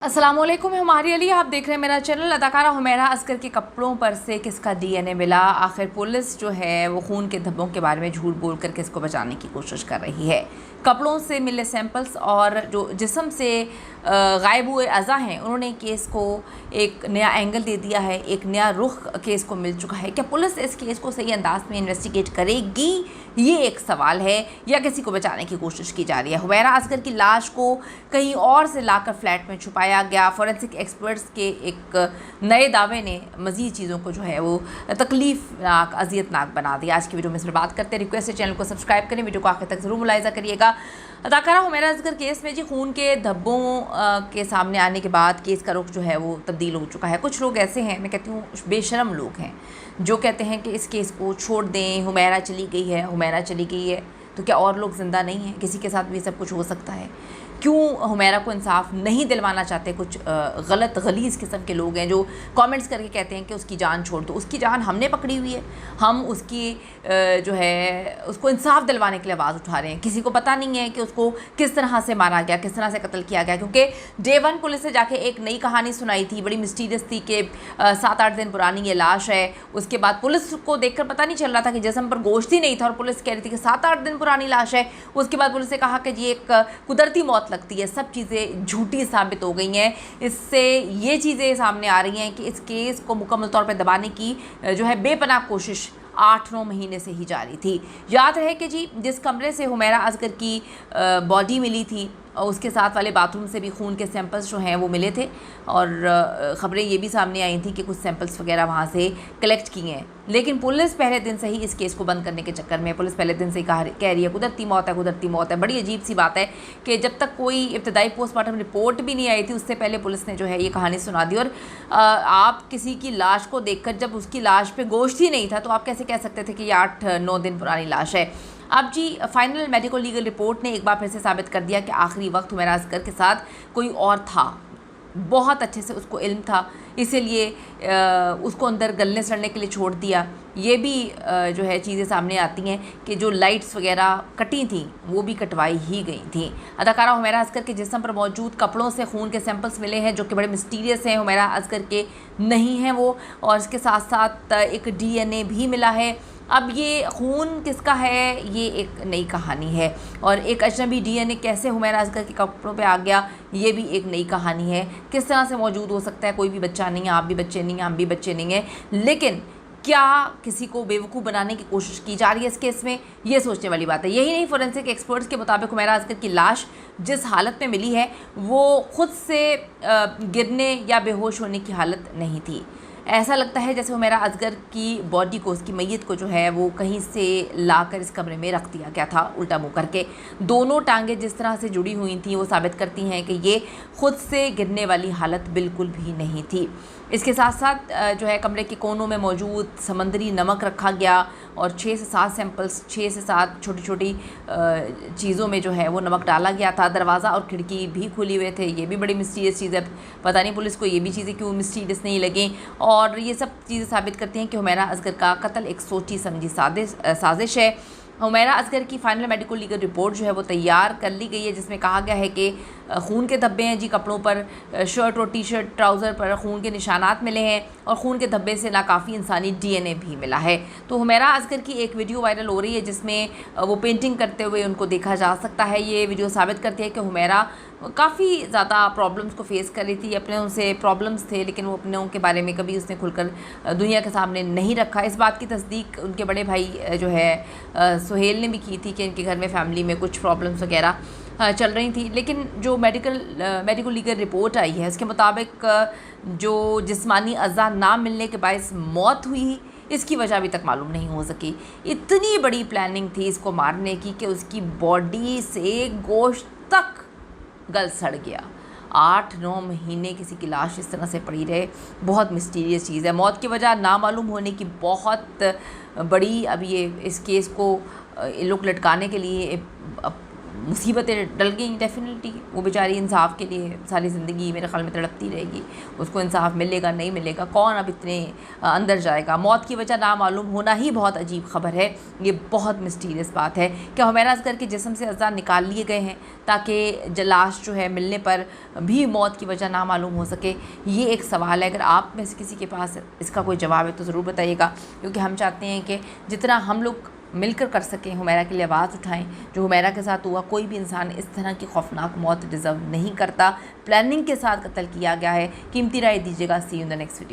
अस्सलामुअलैकुम, हमारी अली, आप देख रहे हैं मेरा चैनल। अदाकारा हुमैरा असगर के कपड़ों पर से किसका डीएनए मिला? आखिर पुलिस जो है वो खून के धब्बों के बारे में झूठ बोलकर किसको बचाने की कोशिश कर रही है? कपड़ों से मिले सैंपल्स और जो जिस्म से गायब हुए अज़ा हैं, उन्होंने केस को एक नया एंगल दे दिया है, एक नया रुख केस को मिल चुका है। क्या पुलिस इस केस को सही अंदाज में इन्वेस्टिगेट करेगी? ये एक सवाल है, या किसी को बचाने की कोशिश की जा रही है? हुमैरा असगर की लाश को कहीं और से लाकर फ्लैट में छुपाया गया। फॉरेंसिक एक्सपर्ट्स के एक नए दावे ने मज़ीद चीज़ों को जो है वो तकलीफनाक, अजियतनाक बना दिया। आज की वीडियो में इस पर बात करते हैं। रिक्वेस्ट है चैनल को सब्सक्राइब करें, वीडियो को आखिर तक ज़रूर मुलाहिजा करिएगा। अदाकारा हुमैरा असगर केस में जी खून के धब्बों के सामने आने के बाद केस का रुख जो है वो तब्दील हो चुका है। कुछ लोग ऐसे हैं, मैं कहती हूँ बेशरम लोग हैं, जो कहते हैं कि इस केस को छोड़ दें, हुमैरा चली गई है, हुमैरा चली गई है तो क्या और लोग ज़िंदा नहीं हैं? किसी के साथ भी सब कुछ हो सकता है। क्यों हुमैरा को इंसाफ नहीं दिलवाना चाहते कुछ गलत गलीज़ किस्म के लोग हैं जो कमेंट्स करके कहते हैं कि उसकी जान छोड़ दो। उसकी जान हमने पकड़ी हुई है, हम उसकी जो है उसको इंसाफ दिलवाने के लिए आवाज़ उठा रहे हैं। किसी को पता नहीं है कि उसको किस तरह से मारा गया, किस तरह से कत्ल किया गया, क्योंकि डे 1 पुलिस ने जाके एक नई कहानी सुनाई थी, बड़ी मिस्टीरियस थी कि 7-8 दिन पुरानी ये लाश है। उसके बाद पुलिस को देखकर पता नहीं चल रहा था कि जिस्म पर गोश्त ही नहीं था और पुलिस कह रही थी कि 7-8 दिन पुरानी लाश है। उसके बाद पुलिस ने कहा कि ये एक कुदरती मौत लगती है। सब चीज़ें झूठी साबित हो गई हैं। इससे ये चीज़ें सामने आ रही हैं कि इस केस को मुकम्मल तौर पर दबाने की जो है बेपनाह कोशिश 8-9 महीने से ही जारी थी। याद रहे कि जी जिस कमरे से हुमैरा असगर की बॉडी मिली थी, उसके साथ वाले बाथरूम से भी खून के सैंपल्स जो हैं वो मिले थे और ख़बरें ये भी सामने आई थी कि कुछ सैंपल्स वगैरह वहाँ से कलेक्ट किए हैं। लेकिन पुलिस पहले दिन से ही इस केस को बंद करने के चक्कर में, पुलिस पहले दिन से ही कह रही है कुदरती मौत है, कुदरती मौत है। बड़ी अजीब सी बात है कि जब तक कोई इब्तदाई पोस्टमार्टम रिपोर्ट भी नहीं आई थी, उससे पहले पुलिस ने जो है ये कहानी सुना दी। और आप किसी की लाश को देखकर, जब उसकी लाश पे गोश्त ही नहीं था, तो आप कैसे कह सकते थे कि ये 8-9 दिन पुरानी लाश है? अब जी फाइनल मेडिकल लीगल रिपोर्ट ने एक बार फिर से साबित कर दिया कि आखिरी वक्त हुमैरा असगर के साथ कोई और था। बहुत अच्छे से उसको इल्म था, इसीलिए उसको अंदर गलने सड़ने के लिए छोड़ दिया। ये भी जो है चीज़ें सामने आती हैं कि जो लाइट्स वगैरह कटी थी वो भी कटवाई ही गई थी। अदाकारा हुमैरा असगर के जिस्म पर मौजूद कपड़ों से खून के सैंपल्स मिले हैं जो कि बड़े मिस्टीरियस हैं, हुमैरा असगर के नहीं हैं वो, और इसके साथ साथ एक डीएनए भी मिला है। अब ये खून किसका है, ये एक नई कहानी है, और एक अजनबी डीएनए कैसे हुमैरा असगर के कपड़ों पे आ गया, ये भी एक नई कहानी है। किस तरह से मौजूद हो सकता है? कोई भी बच्चा नहीं है, आप भी बच्चे नहीं हैं, हम भी बच्चे नहीं हैं, लेकिन क्या किसी को बेवकूफ़ बनाने की कोशिश की जा रही है इस केस में? ये सोचने वाली बात है। यही नहीं, फोरेंसिक एक्सपर्ट्स के मुताबिक हुमैरा असगर की लाश जिस हालत में मिली है वो ख़ुद से गिरने या बेहोश होने की हालत नहीं थी। ऐसा लगता है जैसे हुमैरा असगर की बॉडी को, उसकी मैयत को जो है वो कहीं से लाकर इस कमरे में रख दिया गया था उल्टा मुँह करके। दोनों टांगें जिस तरह से जुड़ी हुई थी वो साबित करती हैं कि ये ख़ुद से गिरने वाली हालत बिल्कुल भी नहीं थी। इसके साथ साथ जो है कमरे के कोनों में मौजूद समंदरी नमक रखा गया और 6 से 7 सैंपल्स, 6 से 7 छोटी छोटी चीज़ों में जो है वो नमक डाला गया था। दरवाज़ा और खिड़की भी खुली हुए थे। ये भी बड़ी मिस्टीरियस चीज़ है, पता नहीं पुलिस को ये भी चीज़ें क्यों मिस्टीरियस नहीं लगें। और ये सब चीज़ें साबित करती हैं कि हुमैरा असगर का कत्ल एक सोची समझी साजिश है। हुमैरा असगर की फाइनल मेडिकल लीगल रिपोर्ट जो है वो तैयार कर ली गई है, जिसमें कहा गया है कि खून के धब्बे हैं जी कपड़ों पर, शर्ट और टी-शर्ट, ट्राउज़र पर खून के निशानात मिले हैं और खून के धब्बे से नाकाफ़ी इंसानी डीएनए भी मिला है। तो हुमैरा असगर की एक वीडियो वायरल हो रही है जिसमें वो पेंटिंग करते हुए उनको देखा जा सकता है। ये वीडियो साबित करती है कि हुमैरा काफ़ी ज़्यादा प्रॉब्लम्स को फेस कर रही थी। अपने उनसे प्रॉब्लम्स थे, लेकिन वो अपने उनके बारे में कभी उसने खुलकर दुनिया के सामने नहीं रखा। इस बात की तस्दीक उनके बड़े भाई जो है सुहेल ने भी की थी कि इनके घर में फैमिली में कुछ प्रॉब्लम्स वगैरह चल रही थी। लेकिन जो मेडिकल लीगल रिपोर्ट आई है उसके मुताबिक जो जिस्मानी अज़ा ना मिलने के बायस मौत हुई, इसकी वजह अभी तक मालूम नहीं हो सकी। इतनी बड़ी प्लानिंग थी इसको मारने की कि उसकी बॉडी से गोश्त तक गल सड़ गया। 8-9 महीने किसी की लाश इस तरह से पड़ी रहे, बहुत मिस्टीरियस चीज़ है। मौत की वजह नामालूम होने की बहुत बड़ी, अब ये इस केस को लोग लटकाने के लिए मुसीबतें डल गई डेफिनेटली। वो बेचारी इंसाफ के लिए सारी ज़िंदगी मेरे ख्याल में तड़पती रहेगी। उसको इंसाफ मिलेगा नहीं मिलेगा, कौन अब इतने अंदर जाएगा। मौत की वजह नामालूम होना ही बहुत अजीब खबर है। ये बहुत मिस्टीरियस बात है कि हुमैरा असगर के जिस्म से अज़ा निकाल लिए गए हैं ताकि लाश जो है मिलने पर भी मौत की वजह नामालूम हो सके। ये एक सवाल है। अगर आप में से किसी के पास इसका कोई जवाब है तो ज़रूर बताइएगा, क्योंकि हम चाहते हैं कि जितना हम लोग मिलकर कर सकें हुमैरा के लिए आवाज़ उठाएं। जो हुमैरा के साथ हुआ, कोई भी इंसान इस तरह की खौफनाक मौत डिज़र्व नहीं करता। प्लानिंग के साथ कत्ल किया गया है। कीमती राय दीजिएगा। See you in the next video.